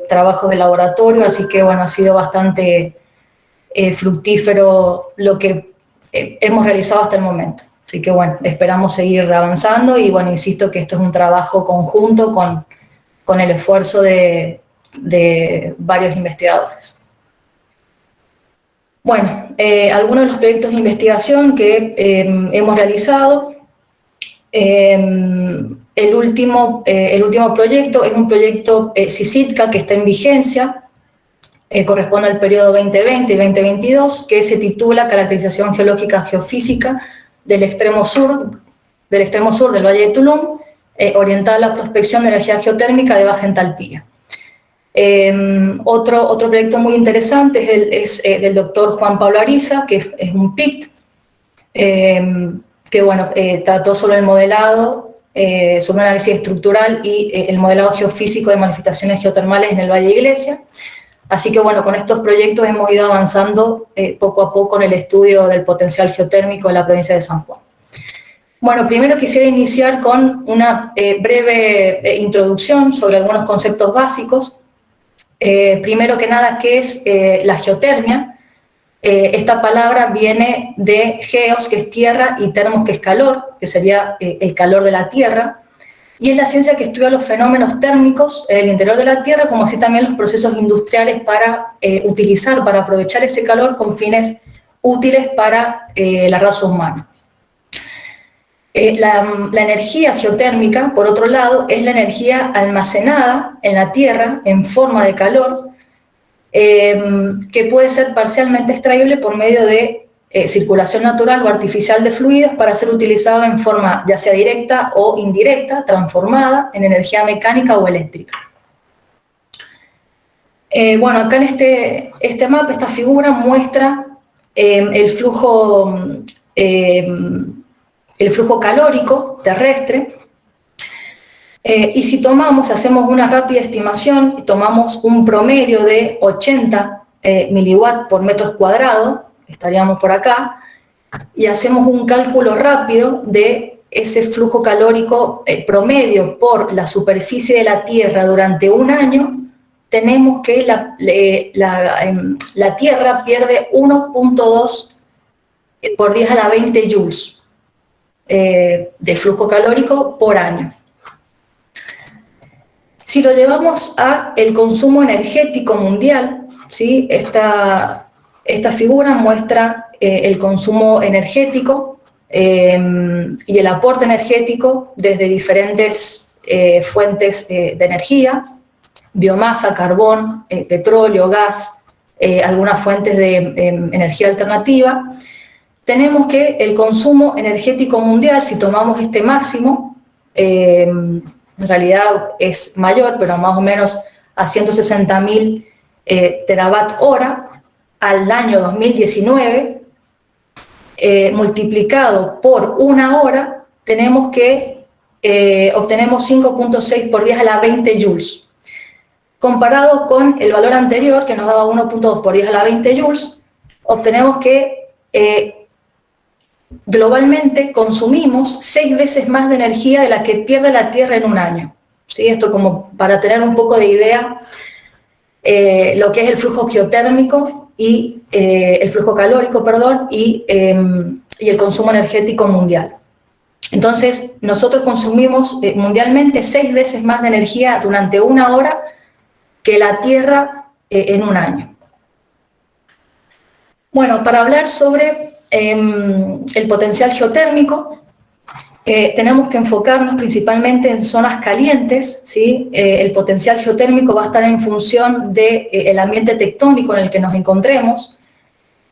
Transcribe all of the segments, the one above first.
trabajos de laboratorio, así que bueno, ha sido bastante fructífero lo que hemos realizado hasta el momento. Así que bueno, esperamos seguir avanzando y bueno, insisto que esto es un trabajo conjunto con el esfuerzo de varios investigadores. Bueno, algunos de los proyectos de investigación que hemos realizado. El último proyecto es un proyecto CICITCA que está en vigencia, corresponde al periodo 2020 y 2022, que se titula Caracterización Geológica Geofísica del extremo sur del Valle de Tulum, orientada a la prospección de energía geotérmica de baja entalpía. Otro proyecto muy interesante es del doctor Juan Pablo Ariza, que es un PICT, que bueno, trató sobre el modelado, sobre un análisis estructural y el modelado geofísico de manifestaciones geotermales en el Valle de Iglesia. Así que bueno, con estos proyectos hemos ido avanzando poco a poco en el estudio del potencial geotérmico en la provincia de San Juan. Bueno, primero quisiera iniciar con una breve introducción sobre algunos conceptos básicos. Primero que nada, ¿qué es la geotermia? Esta palabra viene de geos, que es tierra, y termos, que es calor, que sería el calor de la tierra, y es la ciencia que estudia los fenómenos térmicos en el interior de la tierra, como así también los procesos industriales para para aprovechar ese calor con fines útiles para la raza humana. La energía geotérmica, por otro lado, es la energía almacenada en la tierra en forma de calor, que puede ser parcialmente extraíble por medio de circulación natural o artificial de fluidos para ser utilizado en forma ya sea directa o indirecta, transformada en energía mecánica o eléctrica. Bueno, acá en este mapa, esta figura muestra el flujo calórico terrestre. Y si hacemos una rápida estimación y tomamos un promedio de 80 miliwatts por metros cuadrados, estaríamos por acá, y hacemos un cálculo rápido de ese flujo calórico promedio por la superficie de la Tierra durante un año, tenemos que la Tierra pierde 1.2 por 10 a la 20 joules de flujo calórico por año. Si lo llevamos a el consumo energético mundial, ¿sí? Esta figura muestra el consumo energético y el aporte energético desde diferentes fuentes de energía, biomasa, carbón, petróleo, gas, algunas fuentes de energía alternativa. Tenemos que el consumo energético mundial, si tomamos este máximo, en realidad es mayor, pero más o menos a 160.000 terawatt hora al año 2019, multiplicado por una hora, obtenemos 5.6 por 10 a la 20 joules. Comparado con el valor anterior, que nos daba 1.2 por 10 a la 20 joules, obtenemos que globalmente consumimos 6 veces más de energía de la que pierde la Tierra en un año. ¿Sí? Esto como para tener un poco de idea lo que es el flujo geotérmico y el flujo calórico, perdón, y el consumo energético mundial. Entonces, nosotros consumimos mundialmente 6 veces más de energía durante una hora que la Tierra en un año. Bueno, para hablar sobre el potencial geotérmico, tenemos que enfocarnos principalmente en zonas calientes, ¿sí? El potencial geotérmico va a estar en función del ambiente tectónico en el que nos encontremos.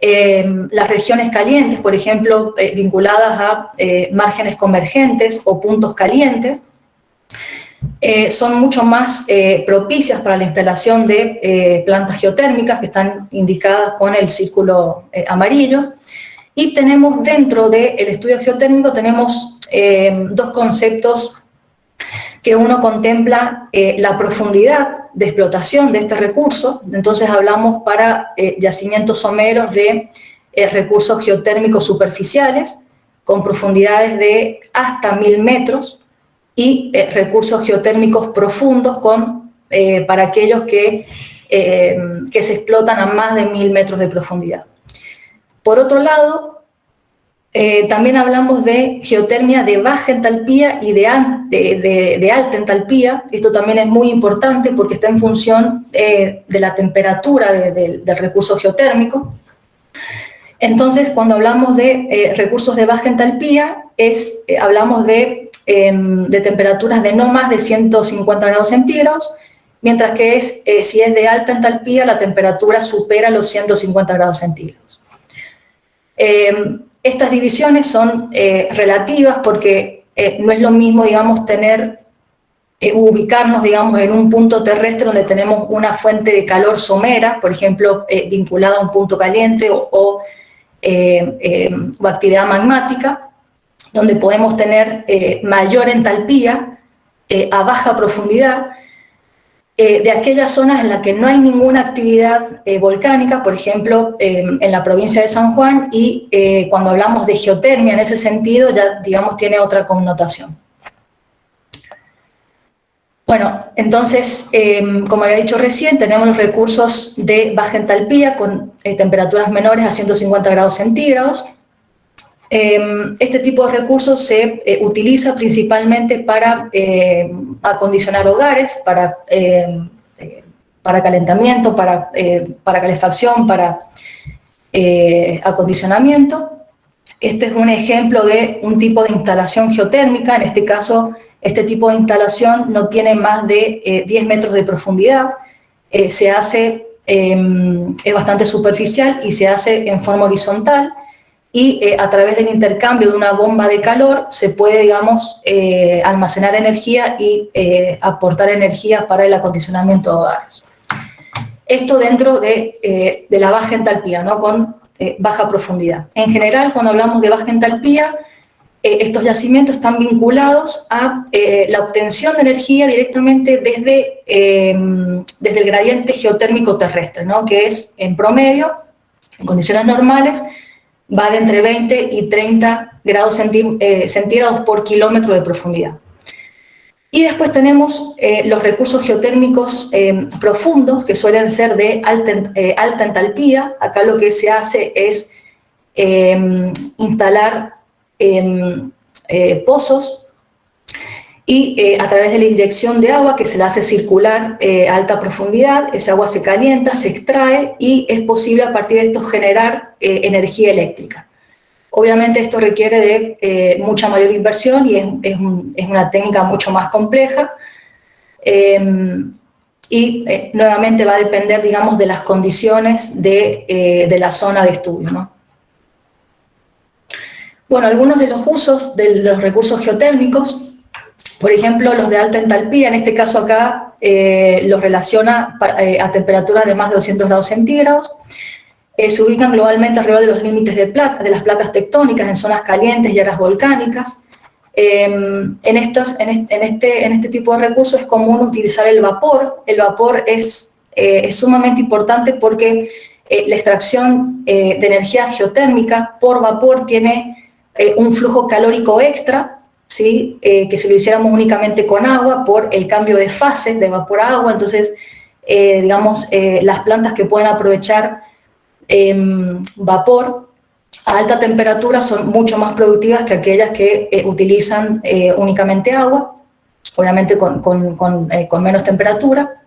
Las regiones calientes, por ejemplo, vinculadas a márgenes convergentes o puntos calientes, son mucho más propicias para la instalación de plantas geotérmicas que están indicadas con el círculo amarillo. Y tenemos dentro del estudio geotérmico tenemos dos conceptos que uno contempla la profundidad de explotación de este recurso. Entonces hablamos para yacimientos someros de recursos geotérmicos superficiales con profundidades de hasta 1000 metros y recursos geotérmicos profundos con para aquellos que se explotan a más de 1000 metros de profundidad. Por otro lado, también hablamos de geotermia de baja entalpía y de alta entalpía. Esto también es muy importante porque está en función de la temperatura del recurso geotérmico. Entonces, cuando hablamos de recursos de baja entalpía, hablamos de temperaturas de no más de 150 grados centígrados, mientras que si es de alta entalpía, la temperatura supera los 150 grados centígrados. Estas divisiones son relativas porque no es lo mismo, digamos, ubicarnos, digamos, en un punto terrestre donde tenemos una fuente de calor somera, por ejemplo, vinculada a un punto caliente o actividad magmática, donde podemos tener mayor entalpía a baja profundidad, de aquellas zonas en las que no hay ninguna actividad volcánica, por ejemplo, en la provincia de San Juan, y cuando hablamos de geotermia en ese sentido, ya, digamos, tiene otra connotación. Bueno, entonces, como había dicho recién, tenemos los recursos de baja entalpía con temperaturas menores a 150 grados centígrados. Este tipo de recursos se utiliza principalmente para acondicionar hogares, para calentamiento, para calefacción, para acondicionamiento. Este es un ejemplo de un tipo de instalación geotérmica. En este caso, este tipo de instalación no tiene más de 10 metros de profundidad. Es bastante superficial y se hace en forma horizontal. Y a través del intercambio de una bomba de calor se puede, digamos, almacenar energía y aportar energía para el acondicionamiento de hogares. Esto dentro de la baja entalpía, ¿no? Con baja profundidad. En general, cuando hablamos de baja entalpía, estos yacimientos están vinculados a la obtención de energía directamente desde el gradiente geotérmico terrestre, ¿no? Que es, en promedio, en condiciones normales, va de entre 20 y 30 grados centígrados por kilómetro de profundidad. Y después tenemos los recursos geotérmicos profundos, que suelen ser de alta entalpía. Acá lo que se hace es instalar pozos y a través de la inyección de agua que se la hace circular a alta profundidad, esa agua se calienta, se extrae y es posible a partir de esto generar energía eléctrica. Obviamente esto requiere de mucha mayor inversión y es una técnica mucho más compleja y nuevamente va a depender, digamos, de las condiciones de la zona de estudio, ¿no? Bueno, algunos de los usos de los recursos geotérmicos, por ejemplo, los de alta entalpía, en este caso acá los relaciona a temperaturas de más de 200 grados centígrados, se ubican globalmente alrededor de los límites de las placas tectónicas, en zonas calientes y áreas volcánicas. En este tipo de recursos es común utilizar el vapor. El vapor es sumamente importante porque la extracción de energía geotérmica por vapor tiene un flujo calórico extra, ¿sí? Que si lo hiciéramos únicamente con agua, por el cambio de fases de vapor a agua, entonces, digamos, las plantas que pueden aprovechar vapor a alta temperatura son mucho más productivas que aquellas que utilizan únicamente agua, obviamente con menos temperatura.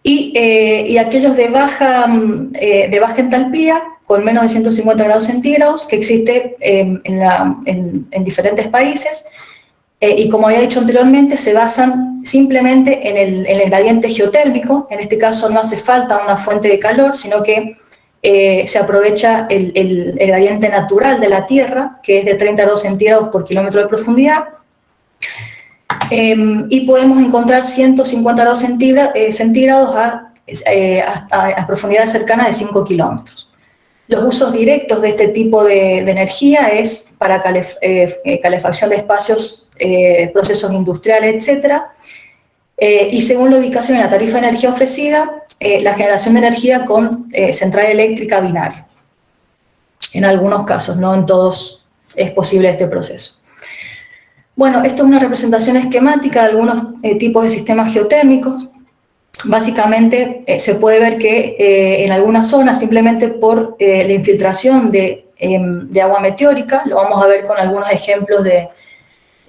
Y aquellos de baja entalpía, con menos de 150 grados centígrados, que existe en diferentes países, y como había dicho anteriormente, se basan simplemente en el gradiente geotérmico. En este caso no hace falta una fuente de calor, sino que se aprovecha el gradiente natural de la Tierra, que es de 30 grados centígrados por kilómetro de profundidad, y podemos encontrar 150 grados centígrados a profundidades cercanas de 5 kilómetros. Los usos directos de este tipo de energía es para calefacción de espacios, procesos industriales, etc. Y según la ubicación y la tarifa de energía ofrecida, la generación de energía con central eléctrica binaria. En algunos casos, no en todos es posible este proceso. Bueno, esto es una representación esquemática de algunos tipos de sistemas geotérmicos. Básicamente se puede ver que en algunas zonas, simplemente por la infiltración de agua meteórica, lo vamos a ver con algunos ejemplos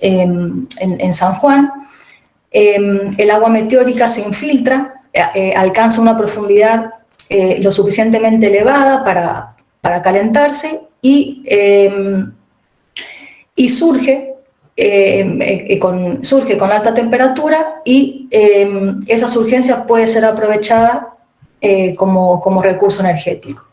en San Juan, el agua meteórica se infiltra, alcanza una profundidad lo suficientemente elevada para calentarse y surge con alta temperatura y esa surgencia puede ser aprovechada como recurso energético.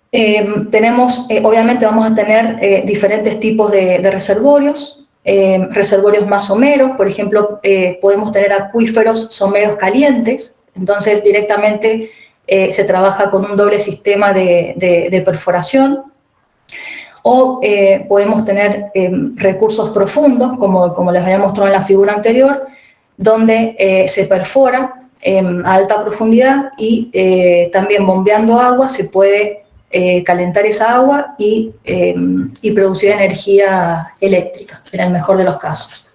Obviamente vamos a tener diferentes tipos de reservorios, reservorios más someros, por ejemplo, podemos tener acuíferos someros calientes, entonces directamente se trabaja con un doble sistema de perforación, o podemos tener recursos profundos, como les había mostrado en la figura anterior, donde se perfora a alta profundidad y también bombeando agua se puede calentar esa agua y producir energía eléctrica, en el mejor de los casos.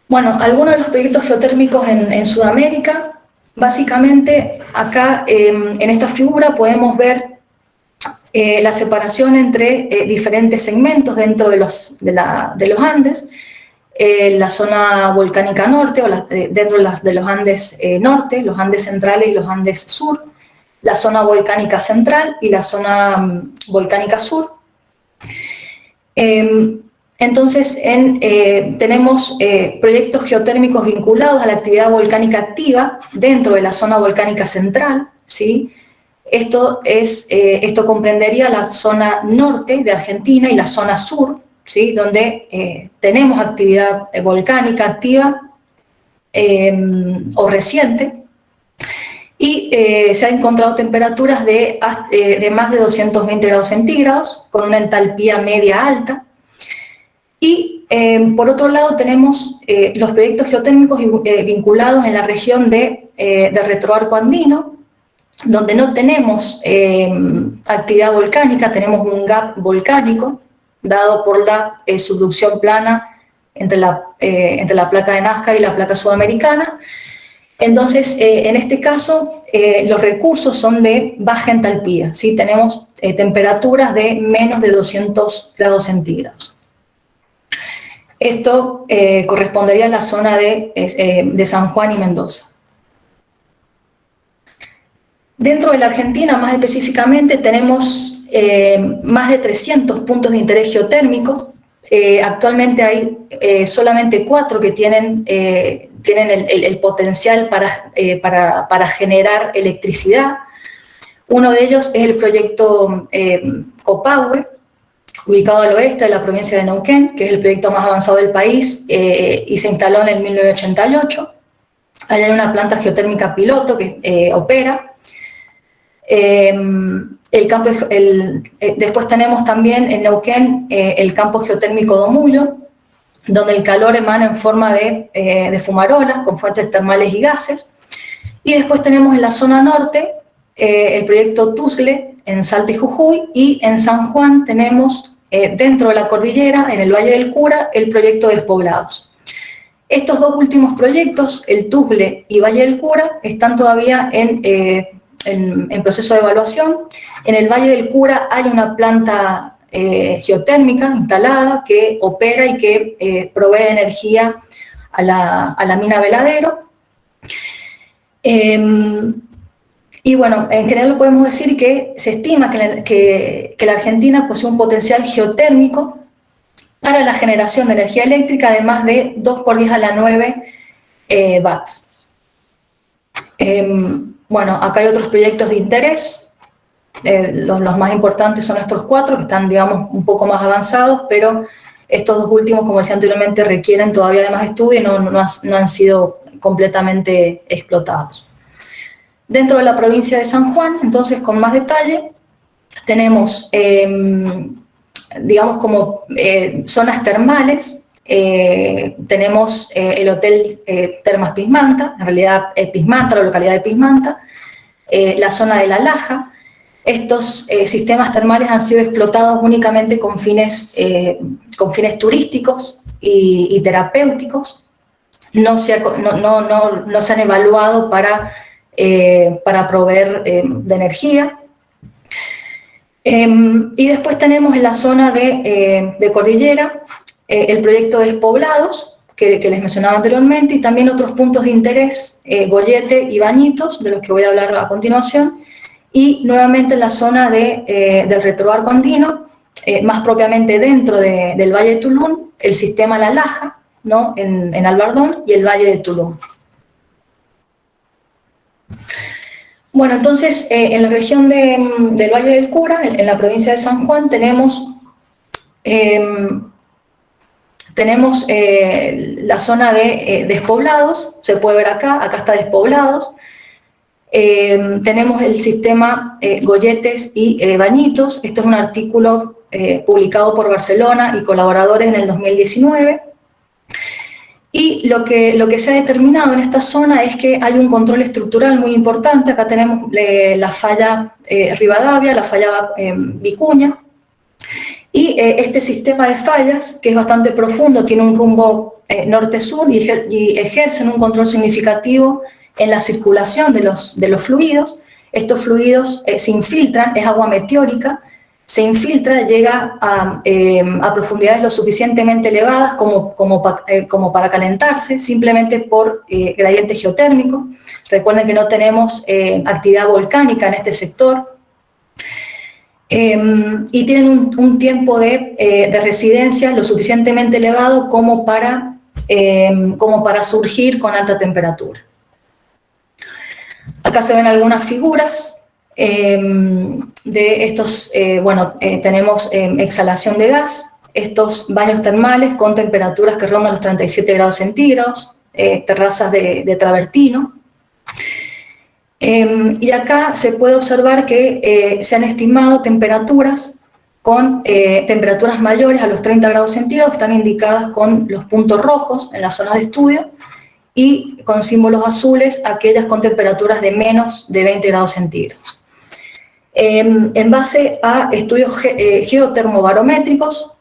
Bueno, algunos de los proyectos geotérmicos en Sudamérica, básicamente acá en esta figura podemos ver la separación entre diferentes segmentos dentro de los Andes, la zona volcánica norte, o dentro de los Andes norte, los Andes centrales y los Andes sur, la zona volcánica central y la zona volcánica sur. Entonces, tenemos proyectos geotérmicos vinculados a la actividad volcánica activa dentro de la zona volcánica central, ¿sí? Esto comprendería la zona norte de Argentina y la zona sur, ¿sí? Donde tenemos actividad volcánica activa o reciente, y se han encontrado temperaturas de más de 220 grados centígrados, con una entalpía media alta. Y por otro lado tenemos los proyectos geotérmicos vinculados en la región del retroarco andino, donde no tenemos actividad volcánica, tenemos un gap volcánico dado por la subducción plana entre la placa de Nazca y la placa sudamericana. Entonces, en este caso, los recursos son de baja entalpía, ¿sí? Tenemos temperaturas de menos de 200 grados centígrados. Esto correspondería a la zona de San Juan y Mendoza. Dentro de la Argentina, más específicamente, tenemos más de 300 puntos de interés geotérmico. Actualmente hay solamente 4 que tienen el potencial para generar electricidad. Uno de ellos es el proyecto Copahue, ubicado al oeste de la provincia de Neuquén, que es el proyecto más avanzado del país y se instaló en el 1988. Allá hay una planta geotérmica piloto que opera. Después tenemos también en Neuquén el campo geotérmico Domulo, donde el calor emana en forma de fumarolas con fuentes termales y gases. Y después tenemos en la zona norte el proyecto Tuzle en Salta y Jujuy, y en San Juan tenemos dentro de la cordillera, en el Valle del Cura, el proyecto Despoblados. Estos dos últimos proyectos, el Tuzle y Valle del Cura, están todavía en proceso de evaluación. En el Valle del Cura hay una planta geotérmica instalada que opera y que provee energía a la mina Veladero. Y bueno, en general podemos decir que se estima que la Argentina posee un potencial geotérmico para la generación de energía eléctrica de más de 2 por 10 a la 9 watts. Bueno, acá hay otros proyectos de interés. Los más importantes son estos 4, que están, digamos, un poco más avanzados, pero estos dos últimos, como decía anteriormente, requieren todavía de más estudio y no han sido completamente explotados. Dentro de la provincia de San Juan, entonces, con más detalle, tenemos, digamos, como zonas termales. Tenemos el Hotel Termas Pismanta, en realidad Pismanta, la localidad de Pismanta, la zona de La Laja, Estos sistemas termales han sido explotados únicamente con fines turísticos y terapéuticos. No se han evaluado para proveer de energía. Y después tenemos en la zona de cordillera el proyecto Despoblados, que les mencionaba anteriormente, y también otros puntos de interés, Goyete y Bañitos, de los que voy a hablar a continuación, y nuevamente en la zona del retroarco andino, más propiamente dentro del Valle de Tulum, el sistema La Laja, ¿no? en Albardón, y el Valle de Tulum. Bueno, entonces, en la región del Valle del Cura, en la provincia de San Juan, tenemos la zona de despoblados, se puede ver acá está despoblados. Tenemos el sistema Goyetes y Bañitos. Esto es un artículo publicado por Barcelona y colaboradores en el 2019. Y lo que se ha determinado en esta zona es que hay un control estructural muy importante. Acá tenemos la falla Rivadavia, la falla Vicuña, y este sistema de fallas, que es bastante profundo, tiene un rumbo norte-sur y ejercen un control significativo en la circulación de los fluidos. Estos fluidos se infiltran, es agua meteórica, se infiltra, llega a profundidades lo suficientemente elevadas como para calentarse, simplemente por gradiente geotérmico. Recuerden que no tenemos actividad volcánica en este sector. Y tienen un tiempo de residencia lo suficientemente elevado como para surgir con alta temperatura. Acá se ven algunas figuras de estos, tenemos exhalación de gas, estos baños termales con temperaturas que rondan los 37 grados centígrados, terrazas de travertino. Y acá se puede observar que se han estimado temperaturas con temperaturas mayores a los 30 grados centígrados, que están indicadas con los puntos rojos en las zonas de estudio, y con símbolos azules aquellas con temperaturas de menos de 20 grados centígrados. En base a estudios geotermométricos,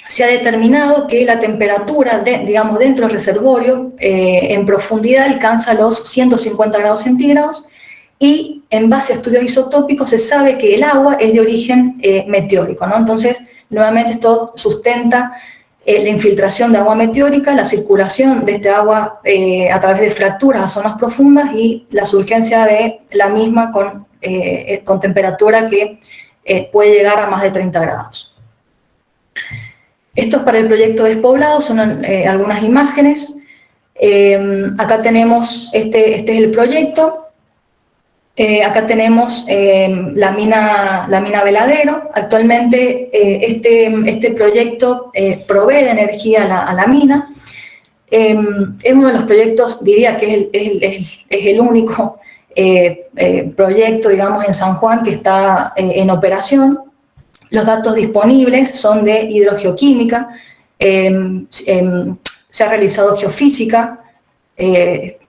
se ha determinado que la temperatura, dentro del reservorio, en profundidad alcanza los 150 grados centígrados, y en base a estudios isotópicos se sabe que el agua es de origen meteórico, ¿no? Entonces, nuevamente esto sustenta la infiltración de agua meteórica, la circulación de este agua a través de fracturas a zonas profundas y la surgencia de la misma con temperatura que puede llegar a más de 30 grados. Esto es para el proyecto Despoblado, son algunas imágenes. Acá tenemos, este es el proyecto. Acá tenemos la mina Veladero. Actualmente este proyecto provee de energía a la mina. Es uno de los proyectos, diría que es el único proyecto, digamos, en San Juan que está en operación. Los datos disponibles son de hidrogeoquímica, se ha realizado geofísica,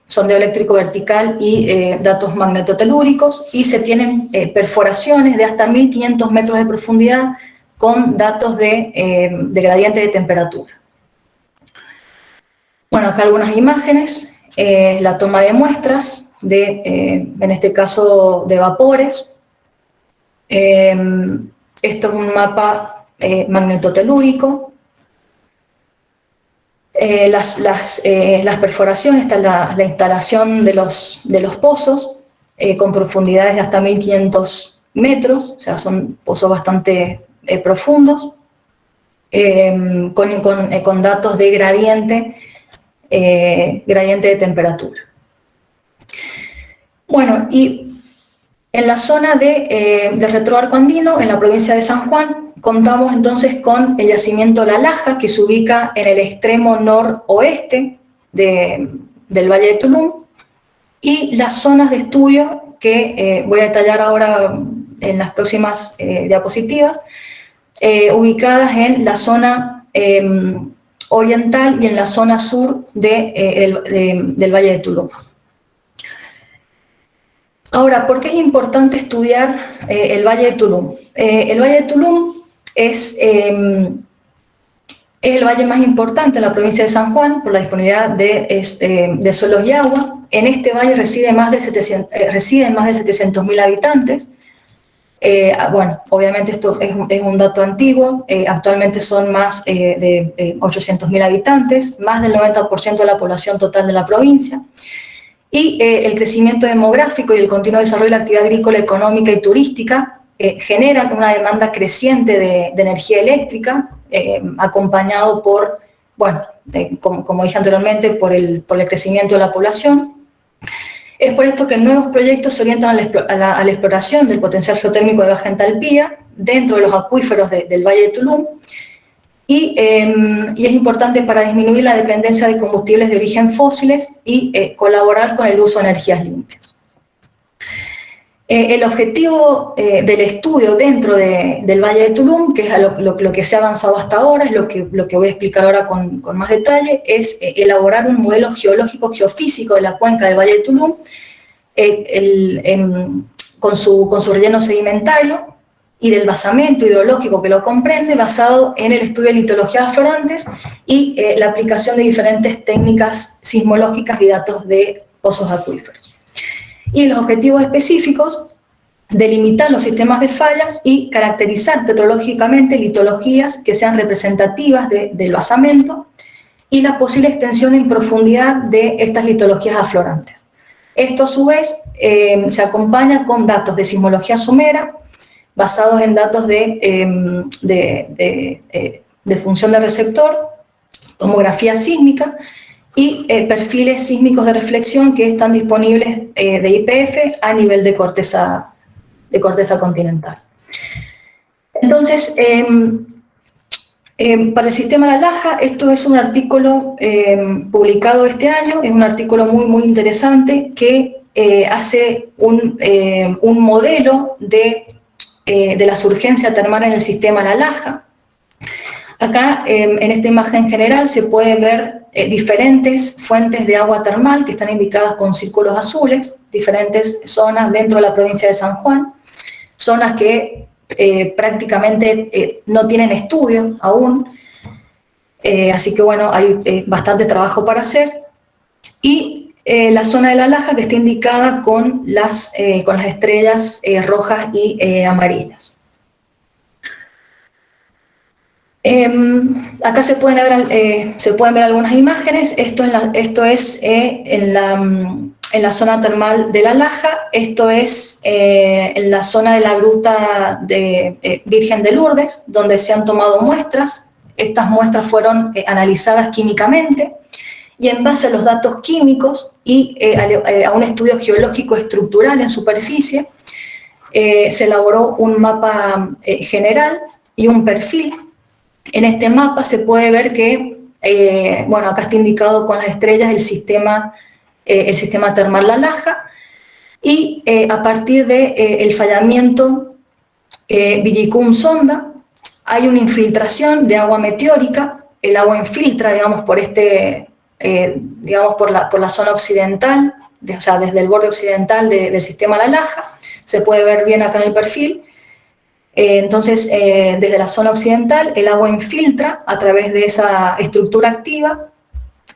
sondeo eléctrico vertical y datos magnetotelúricos, y se tienen perforaciones de hasta 1500 metros de profundidad con datos de gradiente de temperatura. Bueno, acá algunas imágenes, la toma de muestras, en este caso de vapores. Esto es un mapa magnetotelúrico. Las perforaciones, está la instalación de los pozos con profundidades de hasta 1500 metros, o sea, son pozos bastante profundos, con datos de gradiente de temperatura. Bueno, y en la zona del retroarco andino, en la provincia de San Juan, contamos entonces con el yacimiento La Laja, que se ubica en el extremo noroeste del Valle de Tulum, y las zonas de estudio que voy a detallar ahora en las próximas diapositivas, ubicadas en la zona oriental y en la zona sur del Valle de Tulum. Ahora, ¿por qué es importante estudiar el Valle de Tulum? El Valle de Tulum es el valle más importante de la provincia de San Juan por la disponibilidad de suelos y agua. En este valle residen más de 700.000 habitantes. Bueno, obviamente esto es un dato antiguo, actualmente son más de 800.000 habitantes, más del 90% de la población total de la provincia. Y el crecimiento demográfico y el continuo desarrollo de la actividad agrícola, económica y turística generan una demanda creciente de energía eléctrica, acompañado por, bueno, como dije anteriormente, por el crecimiento de la población. Es por esto que nuevos proyectos se orientan a la exploración del potencial geotérmico de baja entalpía dentro de los acuíferos del Valle de Tulum, y es importante para disminuir la dependencia de combustibles de origen fósiles y colaborar con el uso de energías limpias. El objetivo del estudio dentro del Valle de Tulum, que es lo que se ha avanzado hasta ahora, es lo que voy a explicar ahora con más detalle, es elaborar un modelo geológico geofísico de la cuenca del Valle de Tulum con su relleno sedimentario y del basamento hidrológico que lo comprende, basado en el estudio de litologías aflorantes y la aplicación de diferentes técnicas sismológicas y datos de pozos acuíferos. Y los objetivos específicos: delimitar los sistemas de fallas y caracterizar petrológicamente litologías que sean representativas del basamento y la posible extensión en profundidad de estas litologías aflorantes. Esto, a su vez, se acompaña con datos de sismología somera, basados en datos de función de receptor, tomografía sísmica y perfiles sísmicos de reflexión que están disponibles de YPF a nivel de corteza continental. Entonces, para el sistema de la Laja, esto es un artículo publicado este año, es un artículo muy interesante que hace un modelo de la surgencia termal en el sistema de la Laja. Acá, en esta imagen general, se pueden ver diferentes fuentes de agua termal que están indicadas con círculos azules, diferentes zonas dentro de la provincia de San Juan, zonas que prácticamente no tienen estudio aún, así que bueno, hay bastante trabajo para hacer. Y la zona de la Laja, que está indicada con las estrellas rojas y amarillas. Acá se pueden ver algunas imágenes. Esto es en la zona termal de la Laja. Esto es en la zona de la gruta de Virgen de Lourdes, donde se han tomado muestras. Estas muestras fueron analizadas químicamente, y en base a los datos químicos y a un estudio geológico estructural en superficie, se elaboró un mapa general y un perfil. En este mapa se puede ver que, bueno, acá está indicado con las estrellas el sistema termal La Laja, y a partir del fallamiento Villicum-Sonda hay una infiltración de agua meteórica. El agua infiltra, digamos, por la zona occidental, o sea, desde el borde occidental del sistema La Laja. Se puede ver bien acá en el perfil. Entonces, desde la zona occidental, el agua infiltra a través de esa estructura activa,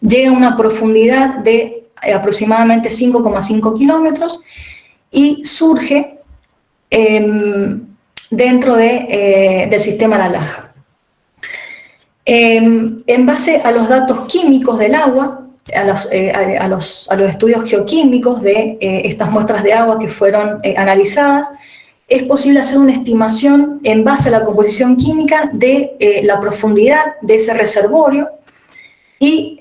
llega a una profundidad de aproximadamente 5,5 kilómetros y surge dentro del sistema La Laja. En base a los datos químicos del agua, a los estudios geoquímicos de estas muestras de agua que fueron analizadas, es posible hacer una estimación en base a la composición química de la profundidad de ese reservorio y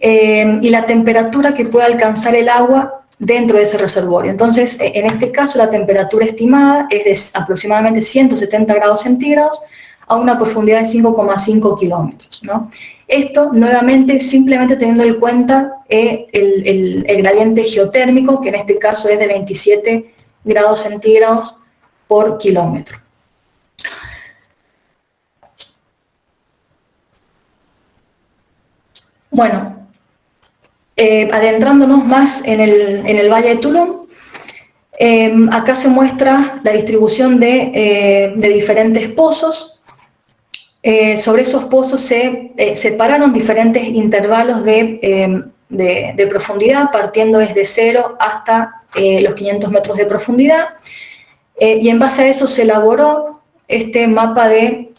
la temperatura que puede alcanzar el agua dentro de ese reservorio. Entonces, en este caso, la temperatura estimada es de aproximadamente 170 grados centígrados a una profundidad de 5,5 kilómetros, ¿no? Esto, nuevamente, simplemente teniendo en cuenta el gradiente geotérmico, que en este caso es de 27 grados centígrados por kilómetro. Bueno, adentrándonos más en el Valle de Tulum, Acá se muestra la distribución de diferentes pozos. Sobre esos pozos se separaron diferentes intervalos de profundidad, partiendo desde 0 hasta los 500 metros de profundidad. Y en base a eso se elaboró este mapa de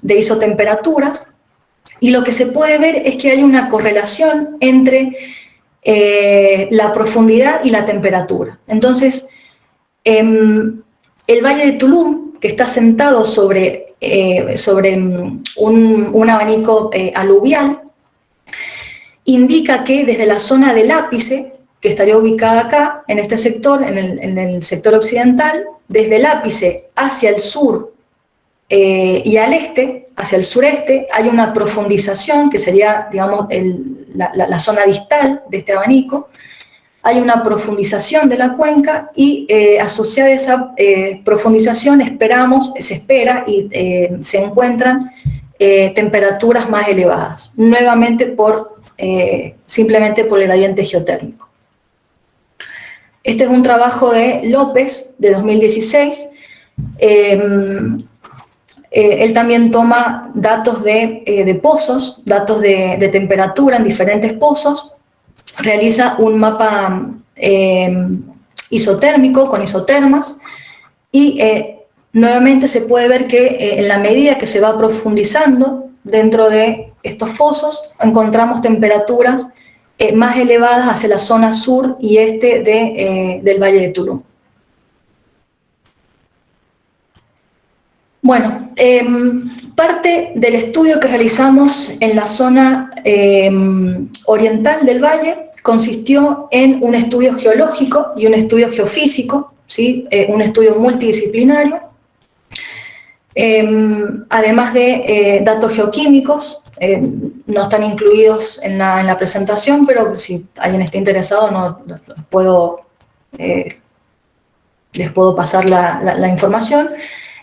isotemperaturas. Y lo que se puede ver es que hay una correlación entre la profundidad y la temperatura. Entonces, el Valle de Tulum, que está sentado sobre un abanico aluvial, indica que desde la zona del ápice, que estaría ubicada acá, en este sector, en el sector occidental, desde el ápice hacia el sur y al este, hacia el sureste, hay una profundización, que sería, digamos, la zona distal de este abanico. Hay una profundización de la cuenca y asociada a esa profundización se espera y se encuentran temperaturas más elevadas, nuevamente simplemente por el gradiente geotérmico. Este es un trabajo de López, de 2016. Él también toma datos de pozos, datos de temperatura en diferentes pozos, realiza un mapa isotérmico con isotermas y nuevamente se puede ver que en la medida que se va profundizando dentro de estos pozos, encontramos temperaturas más elevadas hacia la zona sur y este del Valle de Tulum. Bueno, parte del estudio que realizamos en la zona oriental del valle consistió en un estudio geológico y un estudio geofísico, ¿sí? Un estudio multidisciplinario, además de datos geoquímicos. No están incluidos en la presentación, pero si alguien está interesado les puedo pasar la información.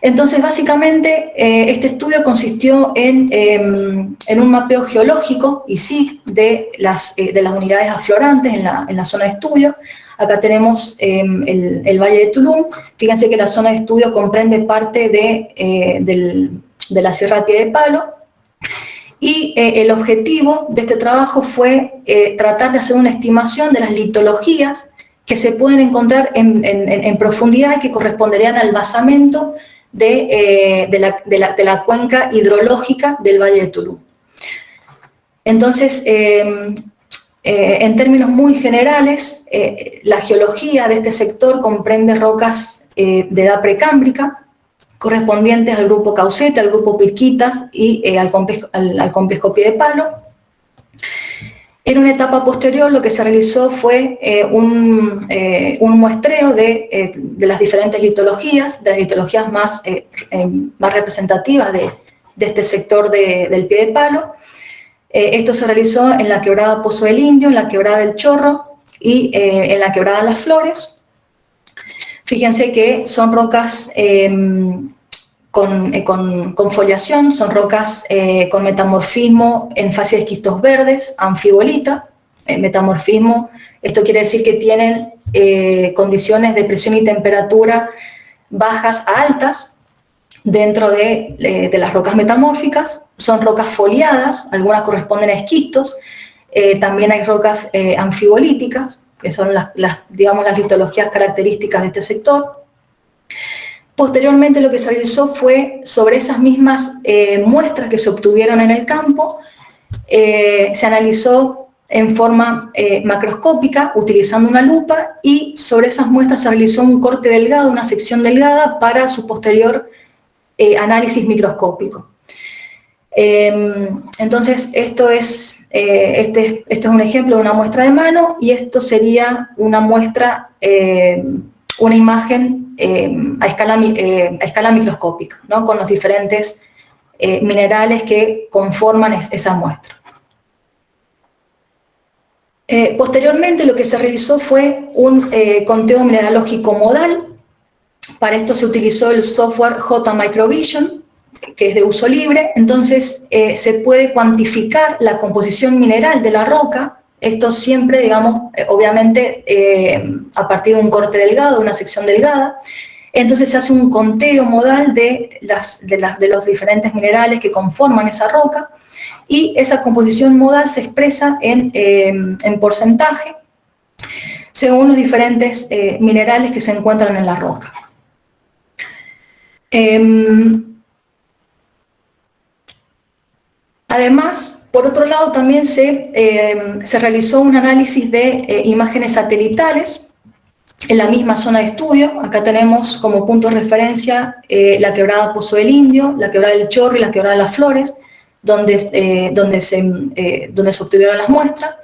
Entonces, básicamente, este estudio consistió en un mapeo geológico y SIG de las unidades aflorantes en la zona de estudio. Acá tenemos el Valle de Tulum. Fíjense que la zona de estudio comprende parte de la Sierra Pie de Palo. Y el objetivo de este trabajo fue tratar de hacer una estimación de las litologías que se pueden encontrar en profundidad y que corresponderían al basamento de la cuenca hidrológica del Valle de Tulum. Entonces, en términos muy generales, la geología de este sector comprende rocas de edad precámbrica, correspondientes al grupo Caucete, al grupo Pirquitas y al complejo Pie de Palo. En una etapa posterior lo que se realizó fue un muestreo de las diferentes litologías, de las litologías más representativas de este sector del Pie de Palo. Esto se realizó en la quebrada Pozo del Indio, en la quebrada del Chorro y en la quebrada Las Flores. Fíjense que son rocas con foliación, son rocas con metamorfismo en fase de esquistos verdes, anfibolita. Metamorfismo, esto quiere decir que tienen condiciones de presión y temperatura bajas a altas dentro de las rocas metamórficas. Son rocas foliadas, algunas corresponden a esquistos. También hay rocas anfibolíticas, que son digamos, las litologías características de este sector. Posteriormente lo que se realizó fue, sobre esas mismas muestras que se obtuvieron en el campo, se analizó en forma macroscópica, utilizando una lupa, y sobre esas muestras se realizó un corte delgado, una sección delgada, para su posterior análisis microscópico. Entonces, este es un ejemplo de una muestra de mano, y esto sería una muestra, una imagen a escala microscópica, ¿no? Con los diferentes minerales que conforman esa muestra. Posteriormente lo que se realizó fue un conteo mineralógico modal. Para esto se utilizó el software J-Microvision, que es de uso libre. Entonces se puede cuantificar la composición mineral de la roca Esto siempre, digamos, obviamente a partir de un corte delgado, una sección delgada. Entonces se hace un conteo modal de los diferentes minerales que conforman esa roca, y esa composición modal se expresa en porcentaje según los diferentes minerales que se encuentran en la roca. Además, por otro lado, también se realizó un análisis de imágenes satelitales en la misma zona de estudio. Acá tenemos como punto de referencia la quebrada Pozo del Indio, la quebrada del Chorro y la quebrada de las Flores, donde se obtuvieron las muestras.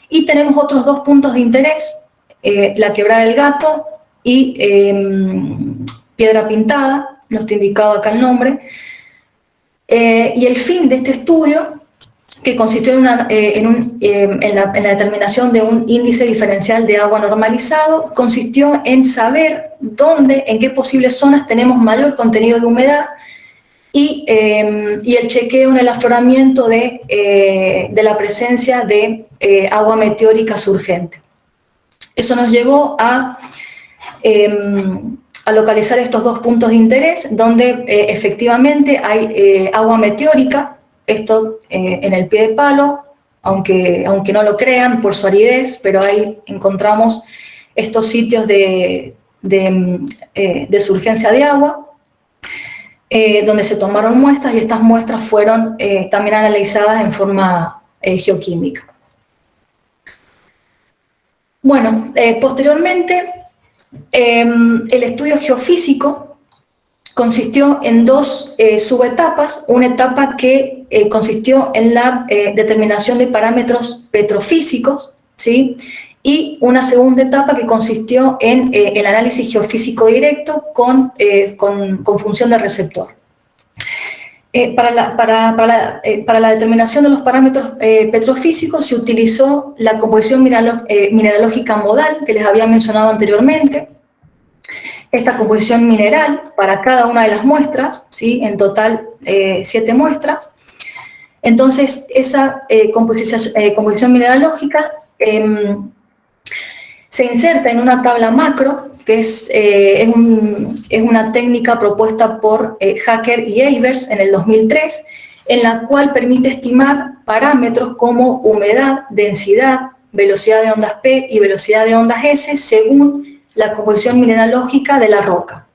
Y tenemos otros dos puntos de interés, la quebrada del Gato y Piedra Pintada, no está indicado acá el nombre. Y el fin de este estudio, que consistió en la determinación de un índice diferencial de agua normalizado, consistió en saber dónde, en qué posibles zonas tenemos mayor contenido de humedad, y el chequeo en el afloramiento de la presencia de agua meteórica surgente. Eso nos llevó a localizar estos dos puntos de interés, donde efectivamente hay agua meteórica, esto en el pie de palo, aunque no lo crean por su aridez, pero ahí encontramos estos sitios de surgencia de agua, donde se tomaron muestras, y estas muestras fueron también analizadas en forma geoquímica. Bueno, posteriormente, el estudio geofísico consistió en dos subetapas, una etapa que consistió en la determinación de parámetros petrofísicos, ¿sí? Y una segunda etapa que consistió en el análisis geofísico directo con función de receptor. Para la determinación de los parámetros petrofísicos se utilizó la composición mineralógica modal que les había mencionado anteriormente. Esta composición mineral para cada una de las muestras, ¿sí? En total 7 muestras. Entonces, esa composición mineralógica se inserta en una tabla macro, que es una técnica propuesta por Hacker y Evers en el 2003, en la cual permite estimar parámetros como humedad, densidad, velocidad de ondas P y velocidad de ondas S según la composición mineralógica de la roca.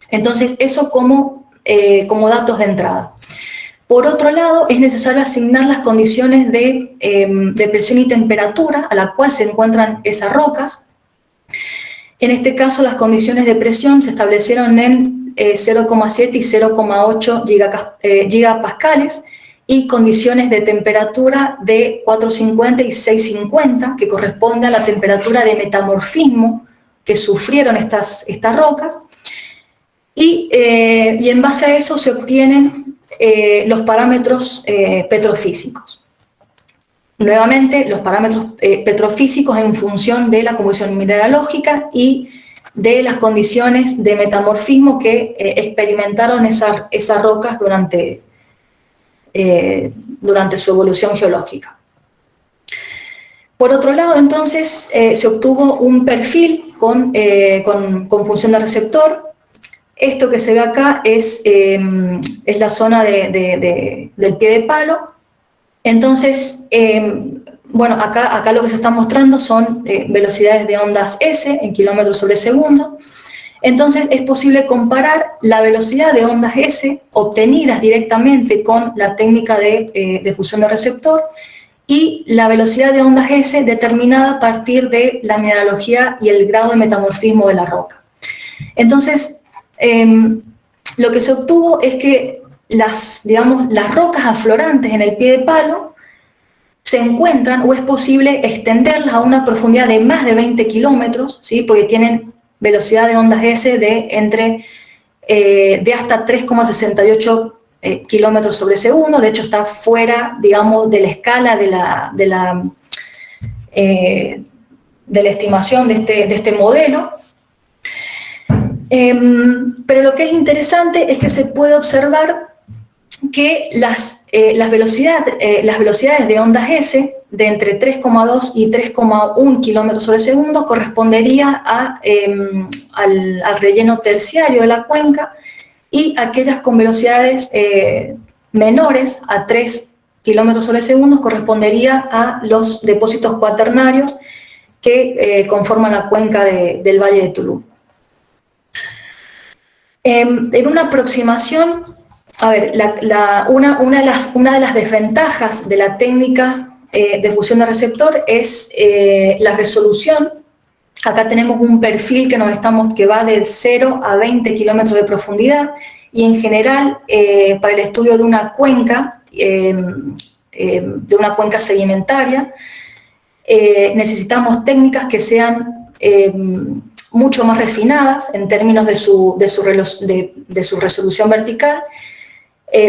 Entonces, eso como datos de entrada. Por otro lado, es necesario asignar las condiciones de presión y temperatura a la cual se encuentran esas rocas. En este caso, las condiciones de presión se establecieron en 0,7 y 0,8 gigapascales, y condiciones de temperatura de 450 y 650, que corresponde a la temperatura de metamorfismo que sufrieron estas rocas, y en base a eso se obtienen los parámetros petrofísicos. Nuevamente, los parámetros petrofísicos en función de la composición mineralógica y de las condiciones de metamorfismo que experimentaron esas rocas durante su evolución geológica. Por otro lado, entonces, se obtuvo un perfil con función de receptor. Esto que se ve acá es la zona del pie de palo. Entonces, bueno, acá lo que se está mostrando son velocidades de ondas S en kilómetros sobre segundo. Entonces, es posible comparar la velocidad de ondas S obtenidas directamente con la técnica de fusión de receptor y la velocidad de ondas S determinada a partir de la mineralogía y el grado de metamorfismo de la roca. Entonces, lo que se obtuvo es que las rocas aflorantes en el pie de palo se encuentran, o es posible extenderlas a una profundidad de más de 20 kilómetros, ¿sí? Porque tienen velocidad de ondas S de hasta 3,68 kilómetros sobre segundo. De hecho, está fuera, digamos, de la escala de la estimación de este modelo. Pero lo que es interesante es que se puede observar que las velocidades de ondas S de entre 3,2 y 3,1 kilómetros sobre segundo correspondería al relleno terciario de la cuenca, y aquellas con velocidades menores a 3 kilómetros sobre segundo correspondería a los depósitos cuaternarios que conforman la cuenca del Valle de Tulum. En una aproximación, a ver, una de las desventajas de la técnica de fusión de receptor es la resolución. Acá tenemos un perfil que va de 0 a 20 kilómetros de profundidad, y en general para el estudio de una cuenca sedimentaria necesitamos técnicas que sean mucho más refinadas en términos de su resolución vertical.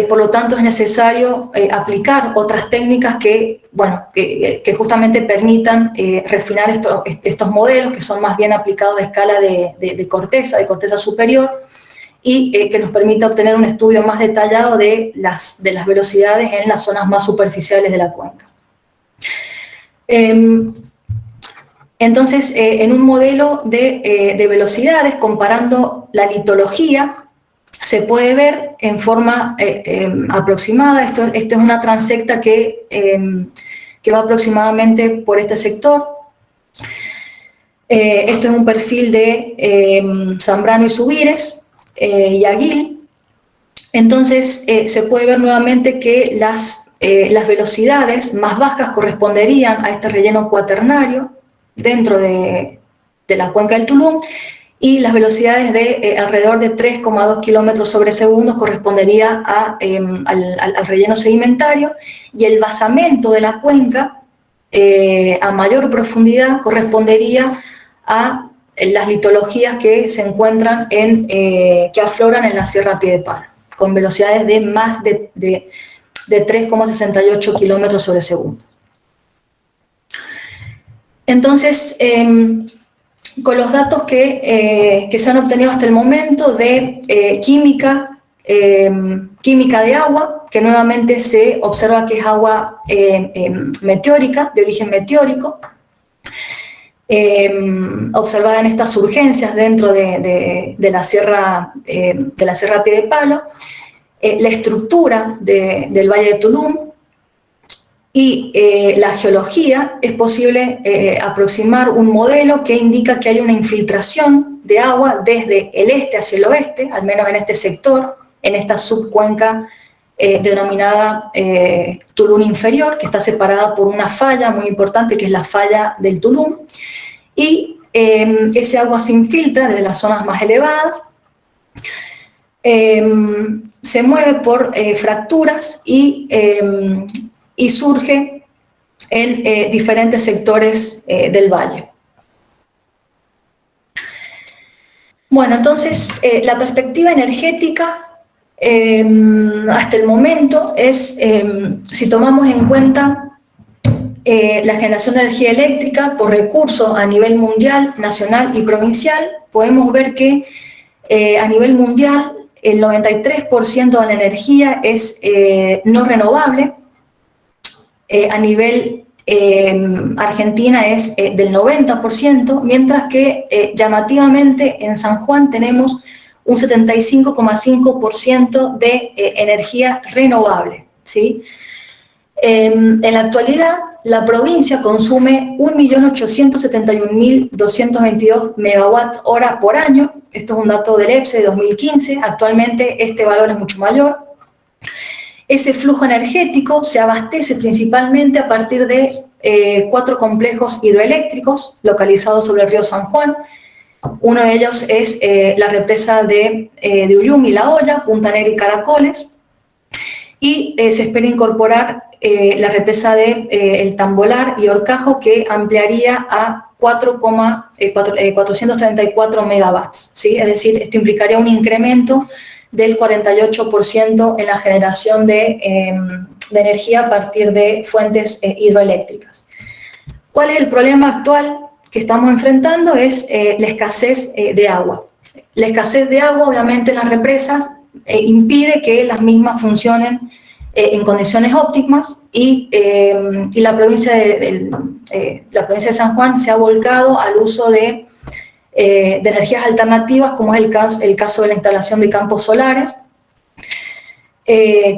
Por lo tanto, es necesario aplicar otras técnicas que justamente permitan refinar estos modelos, que son más bien aplicados a escala de corteza superior, y que nos permita obtener un estudio más detallado de las velocidades en las zonas más superficiales de la cuenca. Entonces, en un modelo de velocidades, comparando la litología, se puede ver en forma aproximada. Esto es una transecta que va aproximadamente por este sector. Esto es un perfil de Zambrano y Subires y Aguil. Entonces, se puede ver nuevamente que las velocidades más bajas corresponderían a este relleno cuaternario dentro de la cuenca del Tulum, y las velocidades de alrededor de 3,2 kilómetros sobre segundo correspondería al relleno sedimentario, y el basamento de la cuenca a mayor profundidad correspondería a las litologías que se encuentran que afloran en la Sierra Piedepalo, con velocidades de más de 3,68 kilómetros sobre segundo. Entonces, con los datos que se han obtenido hasta el momento de química de agua, que nuevamente se observa que es agua meteórica, de origen meteórico, observada en estas surgencias dentro de la Sierra Piedepalo, la estructura del Valle de Tulum y la geología, es posible aproximar un modelo que indica que hay una infiltración de agua desde el este hacia el oeste, al menos en este sector, en esta subcuenca denominada Tulum inferior, que está separada por una falla muy importante, que es la falla del Tulum, y ese agua se infiltra desde las zonas más elevadas, se mueve por fracturas y surge en diferentes sectores del valle. Bueno, entonces la perspectiva energética hasta el momento es, si tomamos en cuenta la generación de energía eléctrica por recurso a nivel mundial, nacional y provincial, podemos ver que a nivel mundial el 93% de la energía es no renovable. A nivel Argentina es del 90%, mientras que llamativamente en San Juan tenemos un 75,5% de energía renovable, ¿sí? En la actualidad, la provincia consume 1.871.222 megawatt-hora por año. Esto es un dato del EPSE de 2015. Actualmente este valor es mucho mayor. Ese flujo energético se abastece principalmente a partir de 4 complejos hidroeléctricos localizados sobre el río San Juan. Uno de ellos es la represa de Uyumi y La Olla, Punta Negra y Caracoles. Y se espera incorporar la represa de El Tambolar y Horcajo, que ampliaría a 434 megawatts, ¿sí? Es decir, esto implicaría un incremento del 48% en la generación de energía a partir de fuentes hidroeléctricas. ¿Cuál es el problema actual que estamos enfrentando? Es la escasez de agua. La escasez de agua, obviamente, en las represas impide que las mismas funcionen en condiciones óptimas y la provincia de San Juan se ha volcado al uso de energías alternativas, como es el caso de la instalación de campos solares,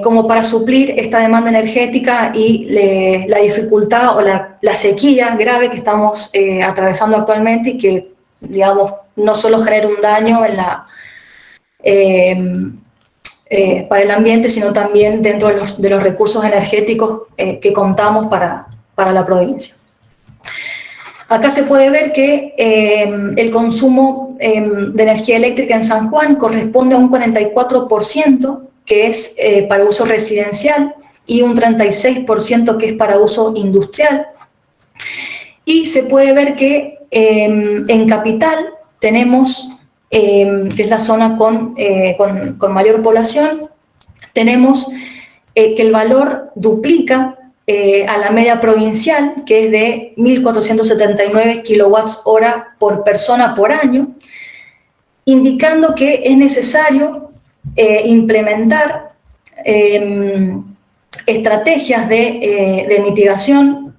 como para suplir esta demanda energética y la dificultad o la sequía grave que estamos atravesando actualmente y que, digamos, no solo genera un daño para el ambiente, sino también dentro de los recursos energéticos que contamos para la provincia. Acá se puede ver que el consumo de energía eléctrica en San Juan corresponde a un 44%, que es para uso residencial, y un 36% que es para uso industrial. Y se puede ver que en Capital tenemos, que es la zona con mayor población, tenemos que el valor duplica a la media provincial, que es de 1.479 kWh por persona por año, indicando que es necesario implementar estrategias de mitigación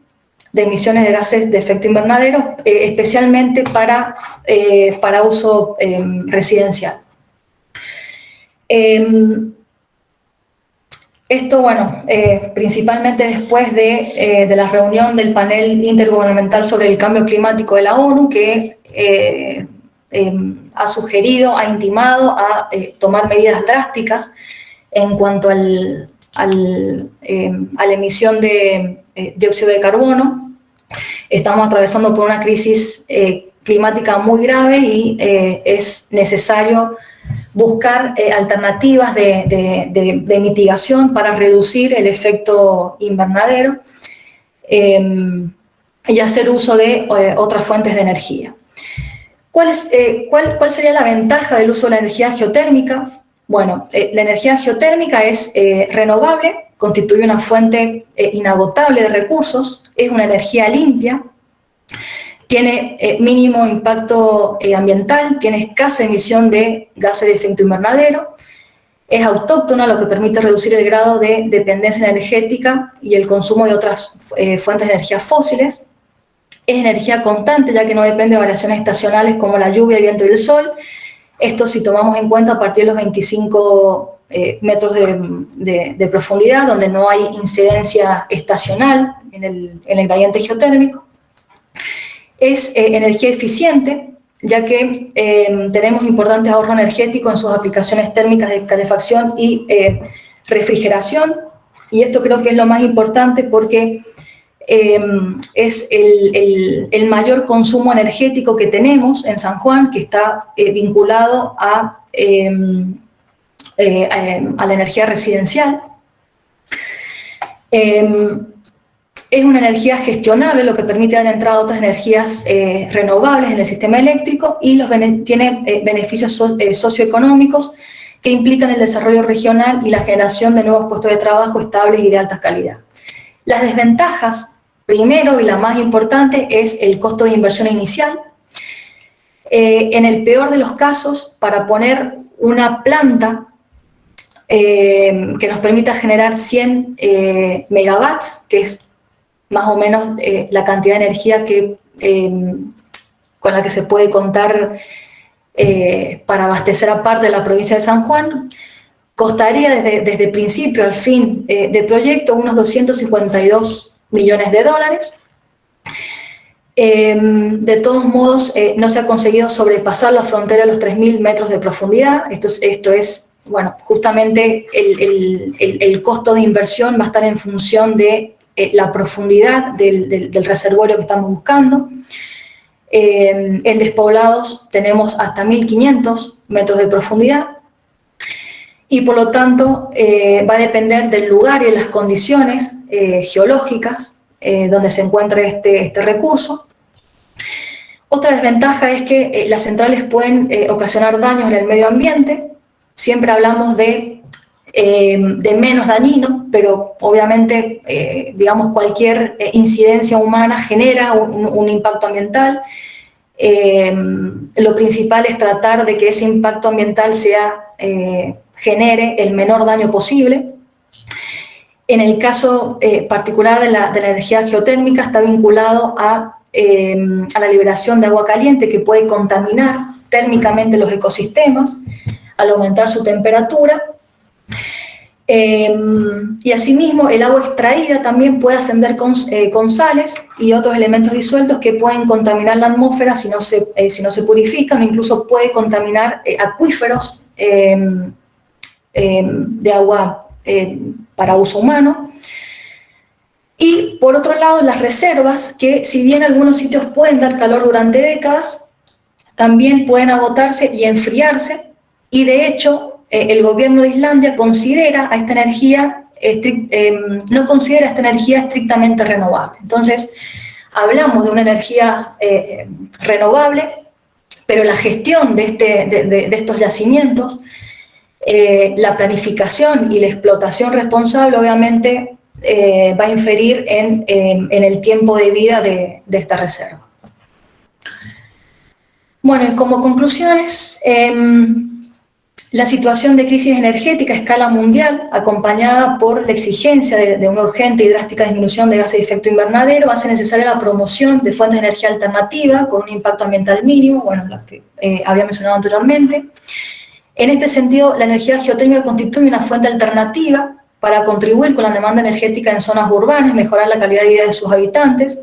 de emisiones de gases de efecto invernadero, especialmente para uso residencial. Esto, bueno, principalmente después de la reunión del panel intergubernamental sobre el cambio climático de la ONU, que ha sugerido, ha intimado a tomar medidas drásticas en cuanto a la emisión de dióxido de carbono. Estamos atravesando por una crisis climática muy grave y es necesario buscar alternativas de mitigación para reducir el efecto invernadero y hacer uso de otras fuentes de energía. ¿Cuál sería la ventaja del uso de la energía geotérmica? Bueno, la energía geotérmica es renovable, constituye una fuente inagotable de recursos, es una energía limpia, tiene mínimo impacto ambiental, tiene escasa emisión de gases de efecto invernadero, es autóctona, lo que permite reducir el grado de dependencia energética y el consumo de otras fuentes de energía fósiles. Es energía constante, ya que no depende de variaciones estacionales como la lluvia, el viento y el sol. Esto si tomamos en cuenta a partir de los 25 metros de profundidad, donde no hay incidencia estacional en el gradiente geotérmico. Es energía eficiente, ya que tenemos importantes ahorros energéticos en sus aplicaciones térmicas de calefacción y refrigeración, y esto creo que es lo más importante porque es el mayor consumo energético que tenemos en San Juan, que está vinculado a la energía residencial. Es una energía gestionable, lo que permite dar entrada a otras energías renovables en el sistema eléctrico y tiene beneficios socioeconómicos que implican el desarrollo regional y la generación de nuevos puestos de trabajo estables y de alta calidad. Las desventajas, primero y la más importante, es el costo de inversión inicial. En el peor de los casos, para poner una planta que nos permita generar 100 megawatts, que es más o menos la cantidad de energía con la que se puede contar para abastecer a parte de la provincia de San Juan, costaría desde principio al fin del proyecto unos 252 millones de dólares. De todos modos, no se ha conseguido sobrepasar la frontera de los 3.000 metros de profundidad. Esto es, bueno, justamente el costo de inversión va a estar en función de la profundidad del reservorio que estamos buscando. En despoblados tenemos hasta 1.500 metros de profundidad y por lo tanto va a depender del lugar y de las condiciones geológicas donde se encuentre este recurso. Otra desventaja es que las centrales pueden ocasionar daños en el medio ambiente. Siempre hablamos de menos dañino, pero obviamente, digamos, cualquier incidencia humana genera un impacto ambiental. Lo principal es tratar de que ese impacto ambiental sea genere el menor daño posible. En el caso particular de la energía geotérmica, está vinculado a la liberación de agua caliente que puede contaminar térmicamente los ecosistemas al aumentar su temperatura. Y asimismo, el agua extraída también puede ascender con sales y otros elementos disueltos que pueden contaminar la atmósfera si no se purifican, o incluso puede contaminar acuíferos de agua para uso humano. Y por otro lado, las reservas, que si bien algunos sitios pueden dar calor durante décadas, también pueden agotarse y enfriarse, y de hecho el gobierno de Islandia considera a esta energía, no considera esta energía estrictamente renovable. Entonces, hablamos de una energía renovable, pero la gestión de estos yacimientos, la planificación y la explotación responsable, obviamente, va a inferir en el tiempo de vida de esta reserva. Bueno, y como conclusiones, la situación de crisis energética a escala mundial, acompañada por la exigencia de una urgente y drástica disminución de gases de efecto invernadero, hace necesaria la promoción de fuentes de energía alternativa con un impacto ambiental mínimo, bueno, las que había mencionado anteriormente. En este sentido, la energía geotérmica constituye una fuente alternativa para contribuir con la demanda energética en zonas urbanas, mejorar la calidad de vida de sus habitantes.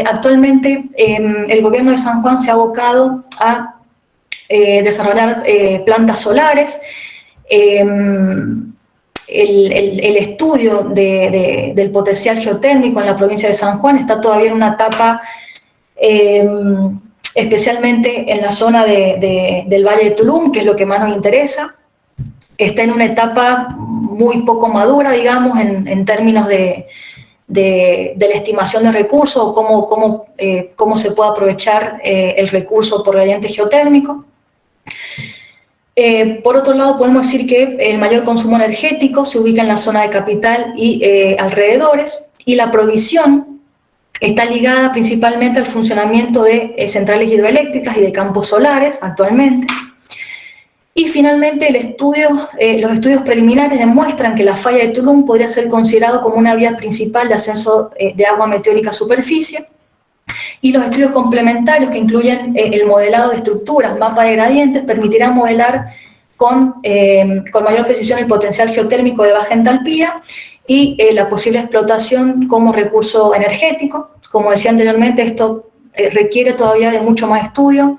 Actualmente, el gobierno de San Juan se ha abocado a desarrollar plantas solares. El estudio del potencial geotérmico en la provincia de San Juan está todavía en una etapa, especialmente en la zona del Valle de Tulum, que es lo que más nos interesa. Está en una etapa muy poco madura, digamos, en términos de la estimación de recursos, o cómo se puede aprovechar el recurso proveniente geotérmico. Por otro lado, podemos decir que el mayor consumo energético se ubica en la zona de capital y alrededores, y la provisión está ligada principalmente al funcionamiento de centrales hidroeléctricas y de campos solares actualmente. Y finalmente, los estudios preliminares demuestran que la falla de Tulum podría ser considerado como una vía principal de ascenso de agua meteórica a superficie, y los estudios complementarios, que incluyen el modelado de estructuras, mapa de gradientes, permitirán modelar con mayor precisión el potencial geotérmico de baja entalpía y la posible explotación como recurso energético. Como decía anteriormente, esto requiere todavía de mucho más estudio,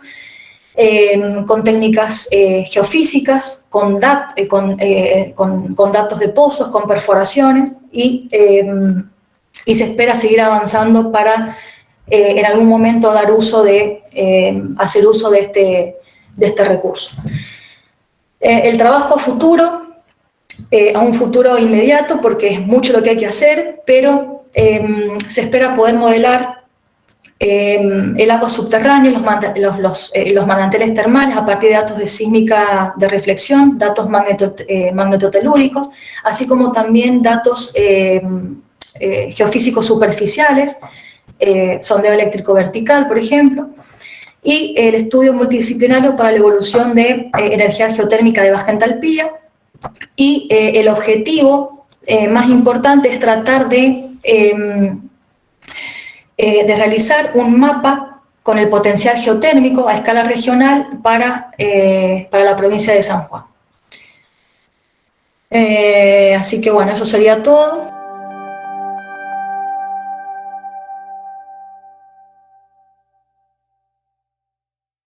con técnicas geofísicas, con datos de pozos, con perforaciones, y se espera seguir avanzando para en algún momento hacer uso de este recurso. El trabajo a futuro, a un futuro inmediato, porque es mucho lo que hay que hacer, pero se espera poder modelar el agua subterránea, los manantiales termales a partir de datos de sísmica de reflexión, datos magnetotelúricos, así como también datos geofísicos superficiales, sondeo eléctrico vertical, por ejemplo, y el estudio multidisciplinario para la evolución de energía geotérmica de baja entalpía. Y el objetivo más importante es tratar de realizar un mapa con el potencial geotérmico a escala regional para la provincia de San Juan. Así que bueno, eso sería todo.